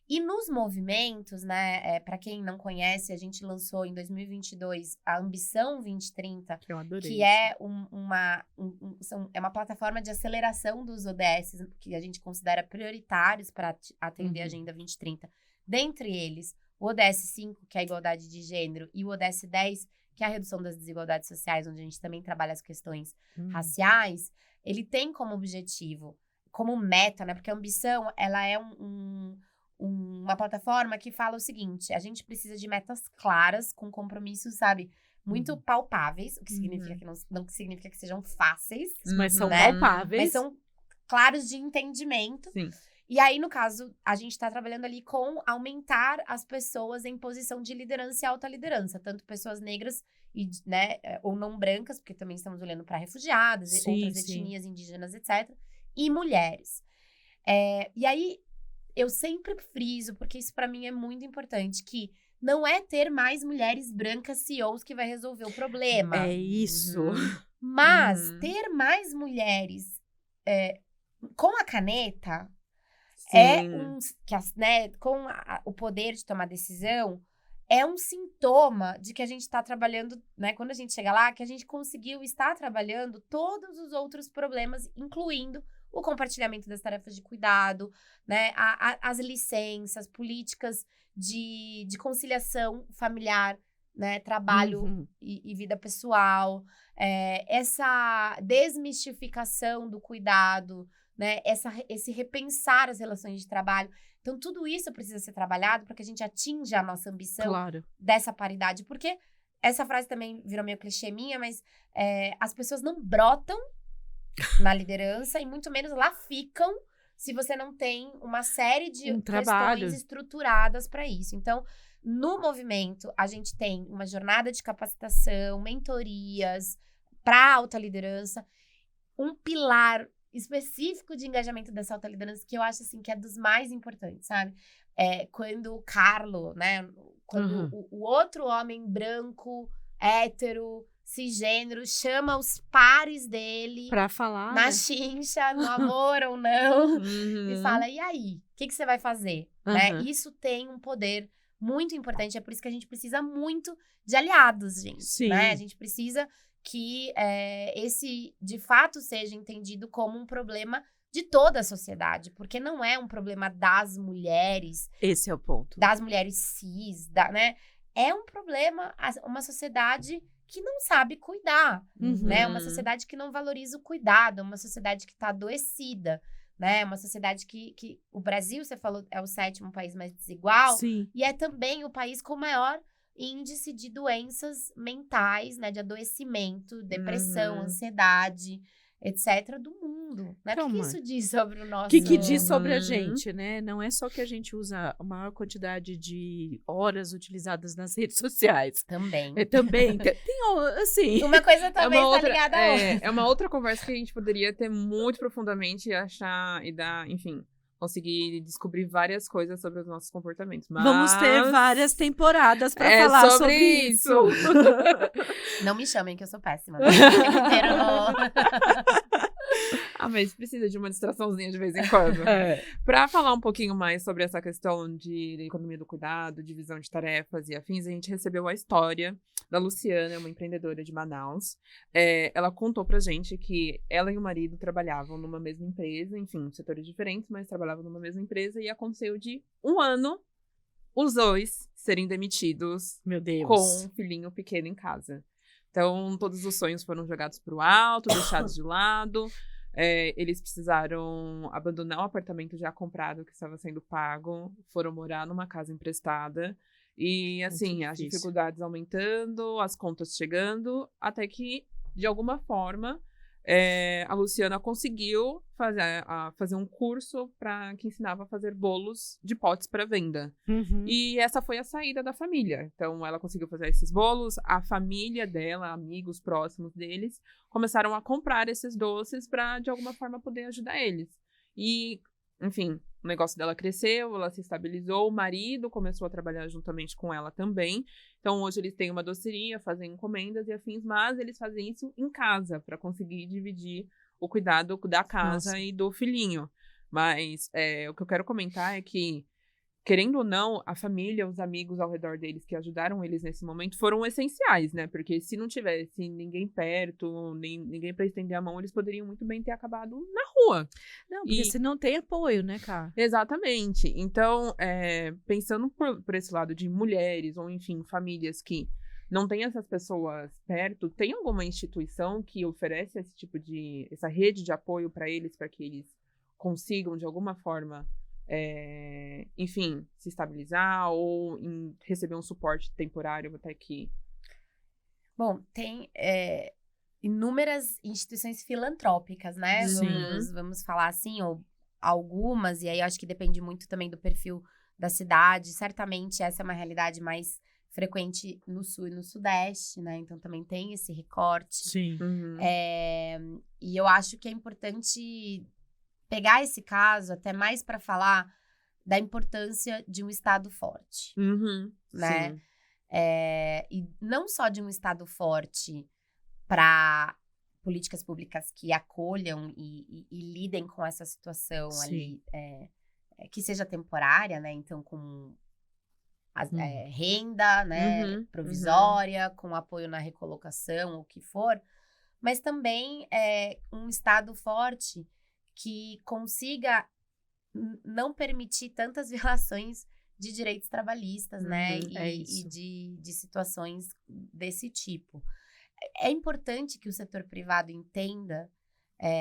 E nos movimentos, né, para quem não conhece, a gente lançou em 2022 a Ambição 2030, Que eu adorei. que é uma plataforma de aceleração dos ODS, que a gente considera prioritários para atender a Agenda 2030. Dentre eles, o ODS 5, que é a igualdade de gênero, e o ODS 10, que é a redução das desigualdades sociais, onde a gente também trabalha as questões raciais, ele tem como objetivo, como meta, né? Porque a Ambição, ela é uma plataforma que fala o seguinte: a gente precisa de metas claras, com compromissos, sabe, muito palpáveis, o que significa que não significa que sejam fáceis, Mas são né? palpáveis. Mas são claros de entendimento. Sim. E aí, no caso, a gente está trabalhando ali com aumentar as pessoas em posição de liderança e alta liderança, tanto pessoas negras e, né, ou não brancas, porque também estamos olhando para refugiadas, Sim, outras sim. etnias indígenas, etc., e mulheres. E aí, eu sempre friso, porque isso para mim é muito importante, que não é ter mais mulheres brancas CEOs que vai resolver o problema. É isso. Mas ter mais mulheres com a caneta com o poder de tomar decisão, é um sintoma de que a gente está trabalhando, né? Quando a gente chega lá, que a gente conseguiu estar trabalhando todos os outros problemas, incluindo o compartilhamento das tarefas de cuidado, né? As licenças, políticas de conciliação familiar, né? Trabalho e vida pessoal, essa desmistificação do cuidado, né? Esse repensar as relações de trabalho. Então, tudo isso precisa ser trabalhado para que a gente atinja a nossa ambição dessa paridade. Porque essa frase também virou meio clichê minha, mas as pessoas não brotam na liderança e muito menos lá ficam se você não tem uma série de questões estruturadas para isso. Então, no movimento, a gente tem uma jornada de capacitação, mentorias para alta liderança, um pilar específico de engajamento dessa alta liderança que eu acho, assim, que é dos mais importantes, sabe? Quando o Carlo, né? Quando o outro homem branco, hétero, cisgênero, chama os pares dele pra falar, na chincha, no amor ou não, e fala, e aí? O que você vai fazer? Né? Isso tem um poder muito importante, é por isso que a gente precisa muito de aliados, gente. Sim. Né? A gente precisa que esse, de fato, seja entendido como um problema de toda a sociedade, porque não é um problema das mulheres. Esse é o ponto. Das mulheres cis, né? É um problema, uma sociedade que não sabe cuidar, né? Uma sociedade que não valoriza o cuidado, uma sociedade que está adoecida, né? Uma sociedade que o Brasil, você falou, é o 7º país mais desigual. Sim. E é também o país com maior índice de doenças mentais, né? De adoecimento, depressão, ansiedade, etc. do mundo. Né? O que isso diz sobre o nosso... O que diz sobre a gente, né? Não é só que a gente usa a maior quantidade de horas utilizadas nas redes sociais. Também. Também. Tem, assim... Uma coisa também está ligada a outra. É uma outra conversa que a gente poderia ter muito profundamente e achar e dar, enfim... conseguir descobrir várias coisas sobre os nossos comportamentos. Mas... Vamos ter várias temporadas para falar sobre isso. Não me chamem que eu sou péssima. Né? O tempo inteiro mas precisa de uma distraçãozinha de vez em quando. Para falar um pouquinho mais sobre essa questão de economia do cuidado, divisão de tarefas e afins, a gente recebeu a história da Luciana, uma empreendedora de Manaus. Ela contou pra gente que ela e o marido trabalhavam numa mesma empresa, enfim, setores diferentes, mas trabalhavam numa mesma empresa, e aconteceu de um ano os dois serem demitidos. Meu Deus. Com um filhinho pequeno em casa. Então, todos os sonhos foram jogados pro alto, deixados de lado. Eles precisaram abandonar o apartamento já comprado que estava sendo pago, foram morar numa casa emprestada. E, assim, as dificuldades aumentando, as contas chegando, até que, de alguma forma, a Luciana conseguiu fazer um curso que ensinava a fazer bolos de potes para venda. E essa foi a saída da família. Então, ela conseguiu fazer esses bolos, a família dela, amigos próximos deles, começaram a comprar esses doces para, de alguma forma, poder ajudar eles. E, enfim... O negócio dela cresceu, ela se estabilizou, o marido começou a trabalhar juntamente com ela também. Então, hoje eles têm uma doceria, fazem encomendas e afins, mas eles fazem isso em casa, para conseguir dividir o cuidado da casa e do filhinho. Mas o que eu quero comentar é que querendo ou não, a família, os amigos ao redor deles que ajudaram eles nesse momento foram essenciais, né? Porque se não tivesse ninguém perto, nem ninguém pra estender a mão, eles poderiam muito bem ter acabado na rua. Não, porque se não tem apoio, né, cara? Exatamente. Então, pensando por esse lado de mulheres, ou enfim, famílias que não têm essas pessoas perto, tem alguma instituição que oferece esse tipo essa rede de apoio para eles, para que eles consigam, de alguma forma, enfim, se estabilizar ou receber um suporte temporário até que... Bom, tem inúmeras instituições filantrópicas, né? Sim. Vamos falar assim, ou algumas, e aí acho que depende muito também do perfil da cidade. Certamente essa é uma realidade mais frequente no sul e no sudeste, né? Então também tem esse recorte. Sim. E eu acho que é importante pegar esse caso até mais para falar da importância de um Estado forte, né? Sim. E não só de um Estado forte para políticas públicas que acolham e lidem com essa situação ali, que seja temporária, né? Então, com renda, né? Provisória, com apoio na recolocação, o que for, mas também um Estado forte que consiga não permitir tantas violações de direitos trabalhistas, né? E de situações desse tipo. É importante que o setor privado entenda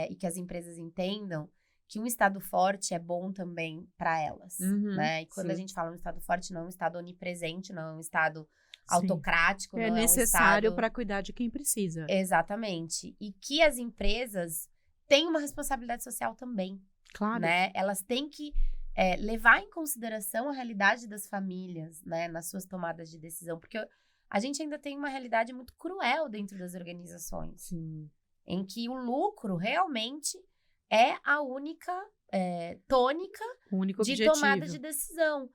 e que as empresas entendam que um Estado forte é bom também para elas, né? E quando a gente fala um Estado forte, não é um Estado onipresente, não é um Estado autocrático, não é necessário um para cuidar de quem precisa. Exatamente. E que as empresas têm uma responsabilidade social também. Claro. Né? Elas têm que levar em consideração a realidade das famílias, né? Nas suas tomadas de decisão. Porque a gente ainda tem uma realidade muito cruel dentro das organizações. Sim. Em que o lucro realmente é a única tônica de tomada de decisão.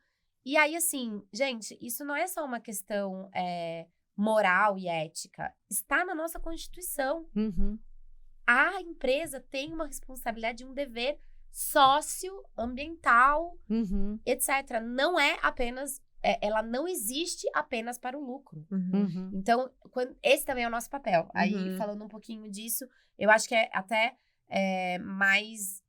E aí, assim, gente, isso não é só uma questão moral e ética. Está na nossa Constituição. A empresa tem uma responsabilidade, um dever socioambiental, etc. Não é apenas... ela não existe apenas para o lucro. Então, esse também é o nosso papel. Aí, falando um pouquinho disso, eu acho que é até mais...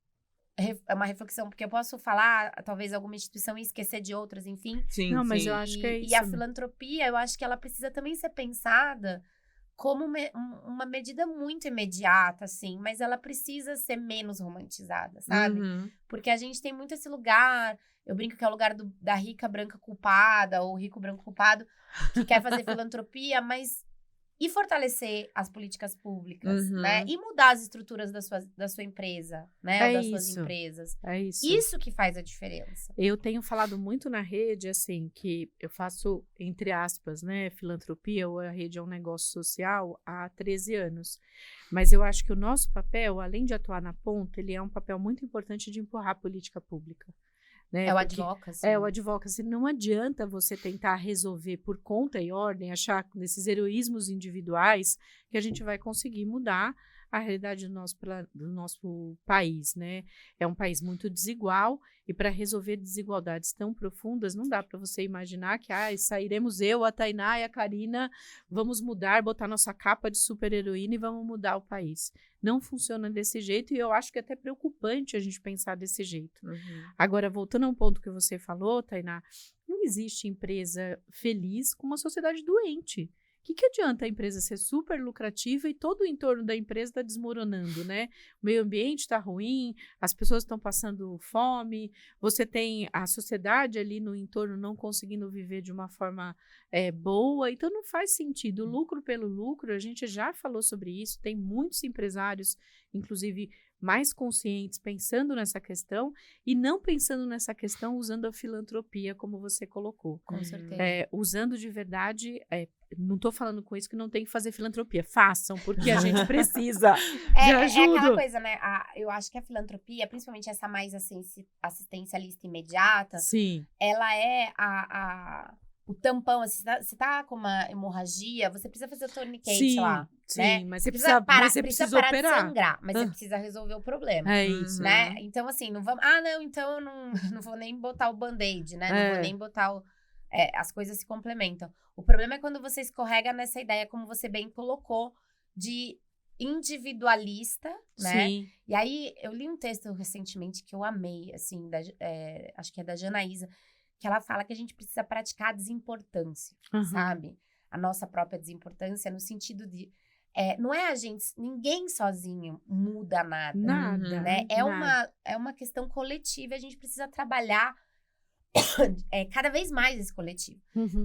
É uma reflexão, porque eu posso falar, talvez, alguma instituição e esquecer de outras, enfim. Sim, não, mas eu acho que é isso. E a filantropia, eu acho que ela precisa também ser pensada como uma medida muito imediata, assim, mas ela precisa ser menos romantizada, sabe? Porque a gente tem muito esse lugar, eu brinco que é o lugar da rica branca culpada, ou rico branco culpado, que quer fazer filantropia, mas... E fortalecer as políticas públicas, né? E mudar as estruturas da sua empresa, né? Ou das suas empresas. É isso. Isso que faz a diferença. Eu tenho falado muito na rede, assim, que eu faço, entre aspas, né, filantropia, ou a rede é um negócio social há 13 anos. Mas eu acho que o nosso papel, além de atuar na ponta, ele é um papel muito importante de empurrar a política pública. Né? É o advocacy. É o advocacy. Não adianta você tentar resolver por conta e ordem, achar nesses heroísmos individuais que a gente vai conseguir mudar a realidade do nosso país, né? É um país muito desigual e para resolver desigualdades tão profundas, não dá para você imaginar que sairemos eu, a Tainá e a Karina, vamos mudar, botar nossa capa de super-heroína e vamos mudar o país. Não funciona desse jeito e eu acho que é até preocupante a gente pensar desse jeito. Agora, voltando a um ponto que você falou, Tainá, não existe empresa feliz com uma sociedade doente. O que adianta a empresa ser super lucrativa e todo o entorno da empresa está desmoronando, né? O meio ambiente está ruim, as pessoas estão passando fome, você tem a sociedade ali no entorno não conseguindo viver de uma forma boa, então não faz sentido. O lucro pelo lucro, a gente já falou sobre isso, tem muitos empresários, inclusive mais conscientes, pensando nessa questão e não pensando nessa questão usando a filantropia, como você colocou. Com certeza. Usando de verdade... não estou falando com isso que não tem que fazer filantropia. Façam, porque a gente precisa de ajuda. É aquela coisa, né? Eu acho que a filantropia, principalmente essa mais assistencialista imediata, sim, ela é o tampão, assim, você tá com uma hemorragia, você precisa fazer o tourniquet Sim, lá, sim, né? mas você precisa parar, você precisa precisa parar operar. de sangrar, mas você Ah. precisa resolver o problema. É isso. Né? Então, assim, não vamos... Ah, não, então eu não vou nem botar o band-aid, né? Não vou nem botar o... as coisas se complementam. O problema é quando você escorrega nessa ideia, como você bem colocou, de individualista, né? Sim. E aí, eu li um texto recentemente que eu amei, assim, acho que é da Janaísa, que ela fala que a gente precisa praticar a desimportância, sabe? A nossa própria desimportância, no sentido de... não é ninguém sozinho muda nada. Nada. Né? É uma questão coletiva, a gente precisa trabalhar cada vez mais esse coletivo.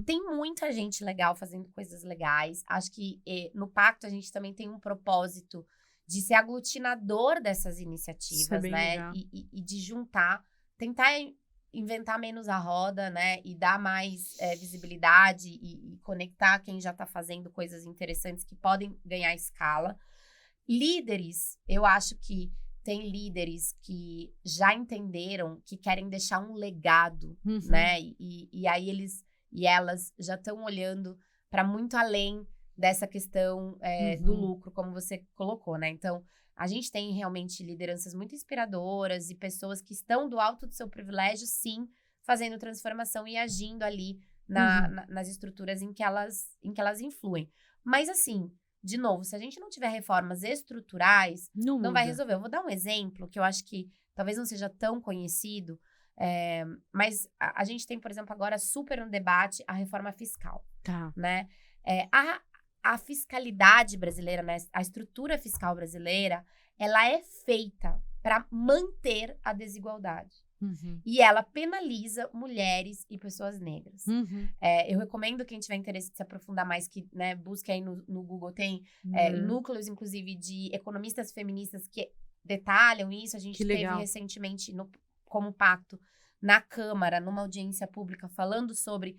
Tem muita gente legal fazendo coisas legais. Acho que no Pacto a gente também tem um propósito de ser aglutinador dessas iniciativas, né? E de juntar, tentar inventar menos a roda, né? E dar mais visibilidade e conectar quem já tá fazendo coisas interessantes que podem ganhar escala. Líderes, eu acho que tem líderes que já entenderam que querem deixar um legado, né? E aí eles e elas já estão olhando para muito além dessa questão do lucro, como você colocou, né? Então, a gente tem realmente lideranças muito inspiradoras e pessoas que estão do alto do seu privilégio, sim, fazendo transformação e agindo ali nas estruturas em que elas influem. Mas, assim, de novo, se a gente não tiver reformas estruturais, não vai resolver. Eu vou dar um exemplo que eu acho que talvez não seja tão conhecido, mas a gente tem, por exemplo, agora super no debate a reforma fiscal. Tá. Né? A fiscalidade brasileira, né? A estrutura fiscal brasileira, ela é feita para manter a desigualdade. E ela penaliza mulheres e pessoas negras. Eu recomendo quem tiver interesse de se aprofundar mais, que, né, busque aí no Google. Tem núcleos, inclusive, de economistas feministas que detalham isso. A gente teve recentemente, como pacto, na Câmara, numa audiência pública, falando sobre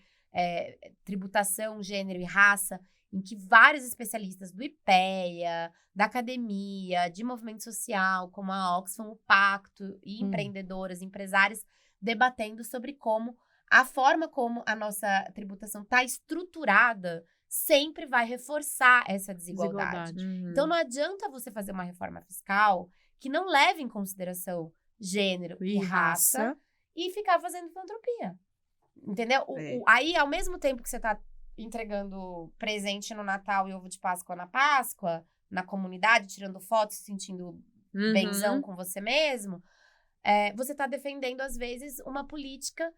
tributação, gênero e raça, em que vários especialistas do IPEA, da academia, de movimento social, como a Oxfam, o Pacto, e empreendedoras, empresárias, debatendo sobre como a forma como a nossa tributação está estruturada sempre vai reforçar essa desigualdade. Então, não adianta você fazer uma reforma fiscal que não leve em consideração gênero e raça e ficar fazendo filantropia. Entendeu? Aí, ao mesmo tempo que você está entregando presente no Natal e ovo de Páscoa na Páscoa, na comunidade, tirando fotos, se sentindo benzão com você mesmo, você está defendendo, às vezes, uma política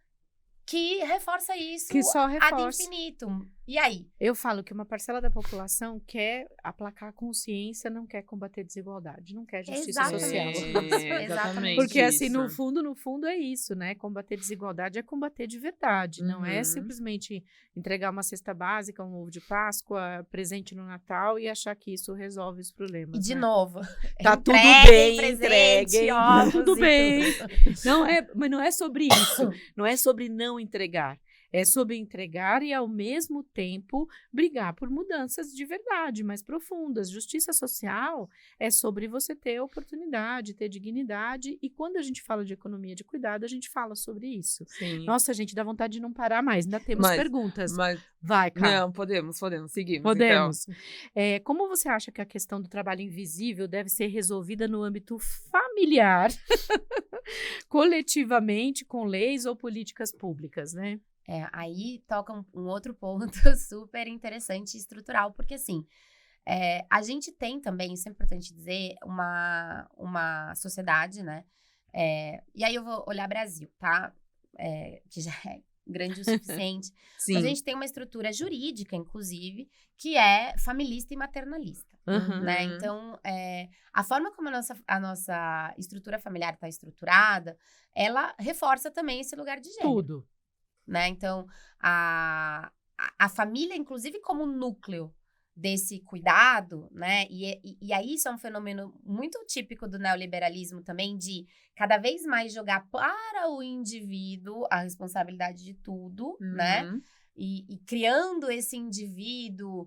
que reforça isso que só reforça. ad infinitum. E aí? Eu falo que uma parcela da população quer aplacar a consciência, não quer combater desigualdade, não quer justiça social. Exatamente. Porque, assim, no fundo é isso, né? Combater desigualdade é combater de verdade. Não é simplesmente entregar uma cesta básica, um ovo de Páscoa, presente no Natal e achar que isso resolve os problemas. E, de novo, tá tudo bem, entregue, tá tudo bem. Mas não é sobre isso. Não é sobre não entregar. É sobre entregar e, ao mesmo tempo, brigar por mudanças de verdade, mais profundas. Justiça social é sobre você ter oportunidade, ter dignidade. E quando a gente fala de economia de cuidado, a gente fala sobre isso. Sim. Nossa, gente, dá vontade de não parar mais. Ainda temos perguntas. Vai, cara. Não, podemos. Seguimos, podemos. Então. Como você acha que a questão do trabalho invisível deve ser resolvida no âmbito familiar, coletivamente, com leis ou políticas públicas, né? Aí toca um outro ponto super interessante e estrutural, porque assim, a gente tem também, isso é importante dizer, uma sociedade, né? E aí eu vou olhar Brasil, tá? Que já é grande o suficiente. Sim. Mas a gente tem uma estrutura jurídica, inclusive, que é familista e maternalista. Né? Então, a forma como a nossa estrutura familiar está estruturada, ela reforça também esse lugar de gênero. Tudo. Né? Então, a família, inclusive, como núcleo desse cuidado, né? E aí isso é um fenômeno muito típico do neoliberalismo também, de cada vez mais jogar para o indivíduo a responsabilidade de tudo, né? E criando esse indivíduo,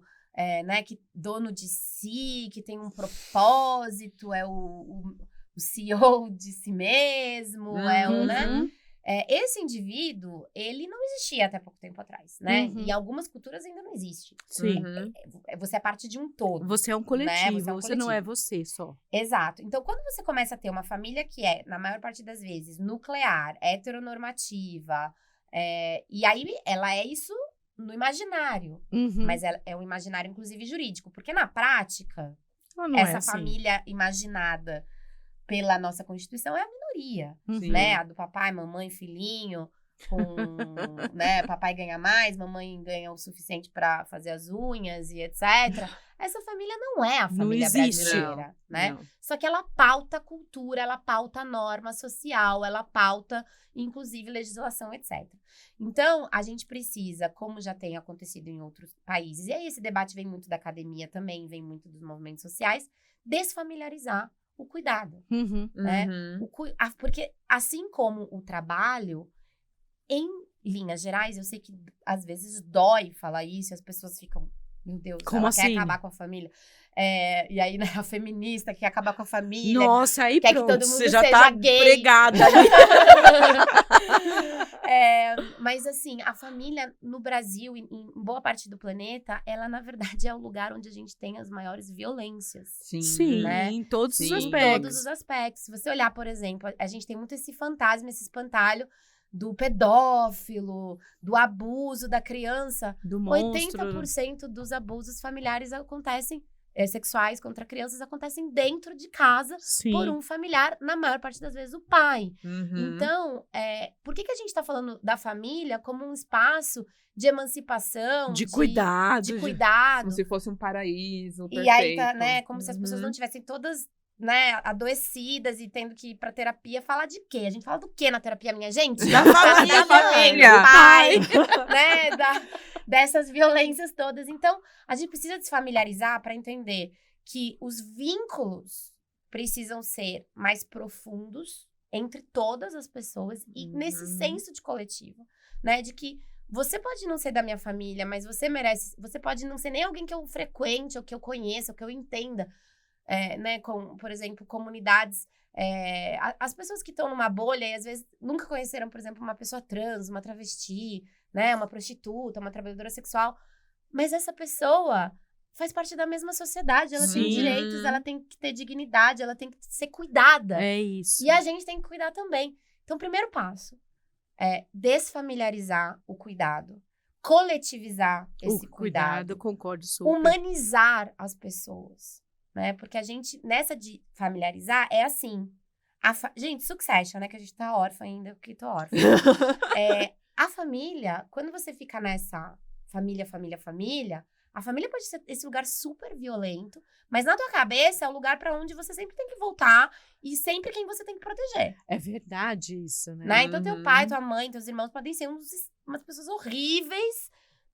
né, que dono de si, que tem um propósito, é o CEO de si mesmo, né? esse indivíduo, ele não existia até pouco tempo atrás, né? Uhum. E algumas culturas ainda não existe. Sim. Uhum. Você é parte de um todo. Você é um coletivo, Você é um você não é coletivo. você só. Exato. Então, quando você começa a ter uma família que é, na maior parte das vezes, nuclear, heteronormativa, e aí ela é isso no imaginário, Uhum. mas é um imaginário, inclusive, jurídico. Porque na prática, Não essa é assim. família imaginada pela nossa Constituição é a minoria, Sim. né? A do papai, mamãe, filhinho, com, né? Papai ganha mais, mamãe ganha o suficiente pra fazer as unhas e etc. Essa família não é a Não família existe. brasileira, né? Não. Só que ela pauta a cultura, ela pauta a norma social, ela pauta, inclusive, legislação, etc. Então, a gente precisa, como já tem acontecido em outros países, e aí esse debate vem muito da academia também, vem muito dos movimentos sociais, desfamiliarizar o cuidado. Uhum. Né? Uhum. Porque assim como o trabalho, em linhas gerais, eu sei que às vezes dói falar isso, e as pessoas ficam, meu Deus, Como ela assim? quer acabar com a família. E aí, né, a feminista quer acabar com a família. Nossa, aí Quer que pronto, todo mundo você já seja tá gay. pregada. Mas assim, a família no Brasil, em boa parte do planeta, ela na verdade é o lugar onde a gente tem as maiores violências. Sim. Sim, né? em todos os Sim. Em aspectos. todos os aspectos. Se você olhar, por exemplo, a gente tem muito esse fantasma, esse espantalho do pedófilo, do abuso da criança. Do monstro. 80% dos abusos familiares acontecem, sexuais contra crianças, acontecem dentro de casa Sim. por um familiar, na maior parte das vezes o pai. Uhum. Então, por que a gente tá falando da família como um espaço de emancipação, De cuidado. de cuidado? Como se fosse um paraíso E aí tá, perfeito. né, como se as pessoas não tivessem todas, né, adoecidas e tendo que ir pra terapia. Falar de quê? A gente fala do quê na terapia, minha gente? Da família. Da família, Da do pai, né, dessas violências todas. Então, a gente precisa desfamiliarizar para entender que os vínculos precisam ser mais profundos entre todas as pessoas e nesse senso de coletivo, né, de que você pode não ser da minha família, mas você merece. Você pode não ser nem alguém que eu frequente, ou que eu conheça, ou que eu entenda. Né, com, por exemplo, comunidades. As pessoas que estão numa bolha e às vezes nunca conheceram, por exemplo, uma pessoa trans, uma travesti, né, uma prostituta, uma trabalhadora sexual. Mas essa pessoa faz parte da mesma sociedade. Ela tem Sim. direitos, ela tem que ter dignidade, ela tem que ser cuidada. É isso. E a gente tem que cuidar também. Então, o primeiro passo é desfamiliarizar o cuidado, coletivizar esse cuidado, concordo super. humanizar as pessoas, né? Porque a gente, nessa de familiarizar, é assim. Gente, Succession, né? Que a gente tá órfã ainda, porque tô órfã. A família, quando você fica nessa família, a família pode ser esse lugar super violento, mas na tua cabeça é o lugar pra onde você sempre tem que voltar e sempre quem você tem que proteger. É verdade isso, né? Né? Então, teu pai, tua mãe, teus irmãos podem ser umas pessoas horríveis,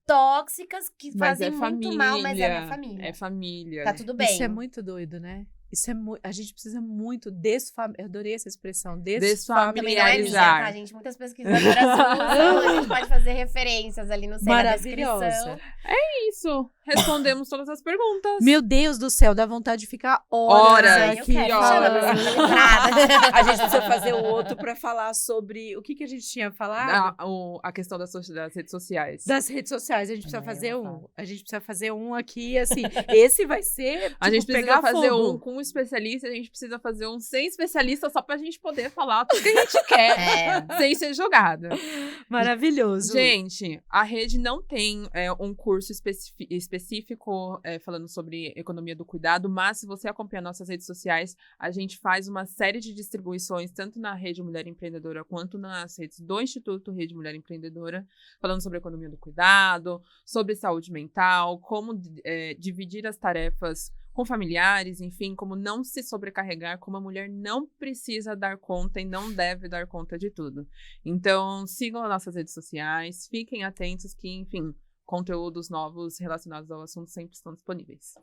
tóxicas, que Mas fazem é muito mal, mas é minha família. família. É família. Tá tudo bem. Isso é muito doido, né? Isso é a gente precisa muito eu adorei essa expressão, Também não é minha, Desfamiliarizar. tá, gente? Muitas pesquisadoras usam, a gente pode fazer referências ali no centro da descrição. Maravilhosa. Isso. Respondemos todas as perguntas. Meu Deus do céu, dá vontade de ficar horas Horas, aqui. eu quero, horas. chama pra ser letrada. A gente precisa fazer o outro pra falar sobre o que a gente tinha falado. A questão das redes sociais. Das redes sociais, a gente precisa Eu fazer vou um. falar. A gente precisa fazer um aqui, assim. Esse vai ser. A gente tipo, precisa pegar fazer fogo. um com um especialista, a gente precisa fazer um sem especialista, só pra gente poder falar tudo que a gente quer, sem ser jogada. Maravilhoso. Gente, a rede não tem um curso específico falando sobre economia do cuidado, mas se você acompanhar nossas redes sociais, a gente faz uma série de distribuições, tanto na Rede Mulher Empreendedora, quanto nas redes do Instituto Rede Mulher Empreendedora, falando sobre economia do cuidado, sobre saúde mental, como dividir as tarefas com familiares, enfim, como não se sobrecarregar, como a mulher não precisa dar conta e não deve dar conta de tudo. Então, sigam as nossas redes sociais, fiquem atentos que, enfim, conteúdos novos relacionados ao assunto sempre estão disponíveis.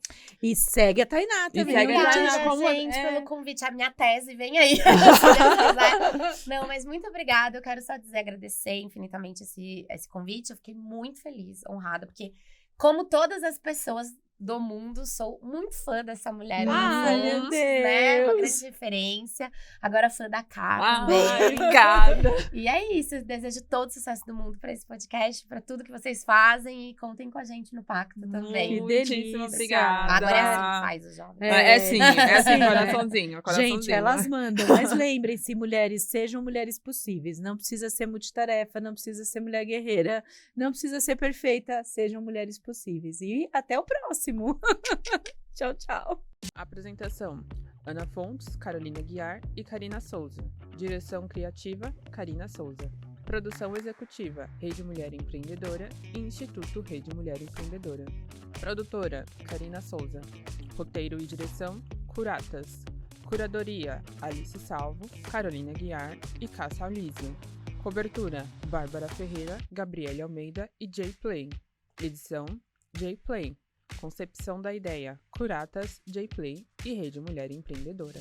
E segue a Tainá também. segue a Tainá. Obrigada, como- gente, pelo convite. A minha tese vem aí. Se Deus quiser. Não, mas muito obrigada. Eu quero só agradecer infinitamente esse convite. Eu fiquei muito feliz, honrada, porque como todas as pessoas do mundo. Sou muito fã dessa mulher. Ai, meu Afonso, né? Uma Deus. grande referência. Agora fã da Cá Ah, também. obrigada. E é isso. Desejo todo o sucesso do mundo para esse podcast, para tudo que vocês fazem. E contem com a gente no Pacto também. Que Muitíssimo delícia. obrigada. Agora é assim que faz o jovem. É assim, Sim. coraçãozinho. Gente, elas mandam, mas lembrem-se, mulheres, sejam mulheres possíveis. Não precisa ser multitarefa, não precisa ser mulher guerreira, não precisa ser perfeita, sejam mulheres possíveis. E até o próximo. Tchau, tchau. Apresentação: Ana Fontes, Carolina Guiar e Karina Souza. Direção criativa: Karina Souza. Produção executiva: Rede Mulher Empreendedora e Instituto Rede Mulher Empreendedora. Produtora: Karina Souza. Roteiro e direção: Curatas. Curadoria: Alice Salvo, Carolina Guiar e Cássia Alísio. Cobertura: Bárbara Ferreira, Gabriele Almeida e Jay Play. Edição: Jay Play. Concepção da ideia: Curatas, Jay Play e Rede Mulher Empreendedora.